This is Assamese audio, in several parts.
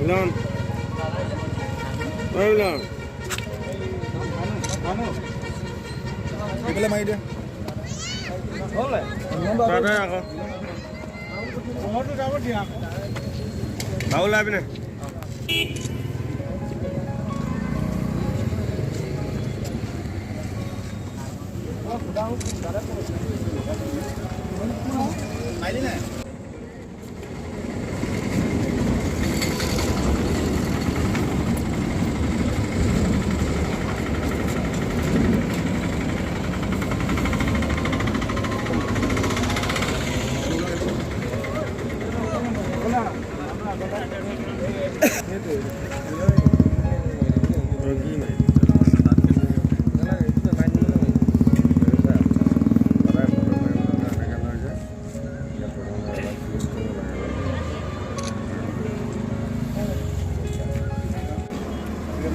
মিলন মিলন এইফালে মাৰি দিয়া আকৌ ওলাবি নে মাৰিলি নাই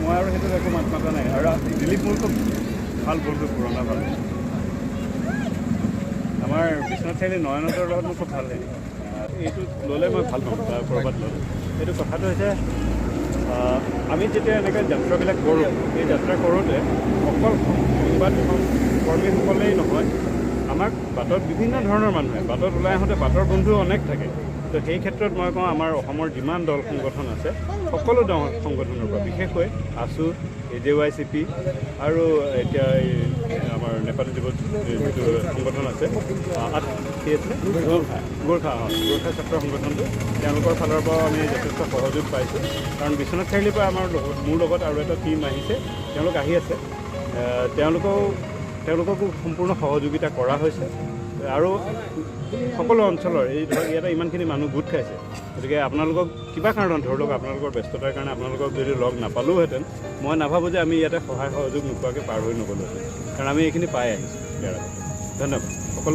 মই আৰু সেইটো একো মাত মাতা নাই আৰু দিলীপ মোৰ খুব ভাল বন্ধু পুৰণা ভাল আমাৰ বিশ্বনাথ চাৰিআলি নয়নহঁতৰ লগত মোৰ খুব ভাল লাগে এইটো ল'লে মই ভাল পাওঁ তাৰ ক'ৰবাত ল'লে এইটো কথাটো হৈছে আমি যেতিয়া এনেকৈ যাত্ৰাবিলাক কৰোঁ এই যাত্ৰা কৰোঁতে অকল সংবাদ কৰ্মীসকলেই নহয় আমাক বাটত বিভিন্ন ধৰণৰ মানুহে বাটত ওলাই আহোঁতে বাটৰ বন্ধু অনেক থাকে তো সেই ক্ষেত্ৰত মই কওঁ আমাৰ অসমৰ যিমান দল সংগঠন আছে সকলো দল সংগঠনৰ পৰা বিশেষকৈ আছু AJYCP আৰু এতিয়া আমাৰ নেপালী যুৱ যিটো সংগঠন আছে কি আছিলে গোৰ্খা ছাত্ৰ সংগঠনটো তেওঁলোকৰ ফালৰ পৰাও আমি যথেষ্ট সহযোগ পাইছোঁ কাৰণ বিশ্বনাথ চাৰিআলিৰ পৰা মোৰ লগত আৰু এটা টীম আহিছে তেওঁলোক আহি আছে তেওঁলোককো সম্পূৰ্ণ সহযোগিতা কৰা হৈছে আৰু সকলো অঞ্চলৰ এই ধৰক ইয়াতে ইমানখিনি মানুহ গোট খাইছে গতিকে আপোনালোকক কিবা কাৰণত ধৰি লওক আপোনালোকৰ ব্যস্ততাৰ কাৰণে আপোনালোকক যদি লগ নাপালোহেঁতেন মই নাভাবোঁ যে আমি ইয়াতে সহায় সহযোগ নোপোৱাকৈ পাৰ হৈ নগ'লোহেঁতেন কাৰণ আমি এইখিনি পাই আহিছোঁ ইয়াৰ আগত ধন্যবাদ সকলো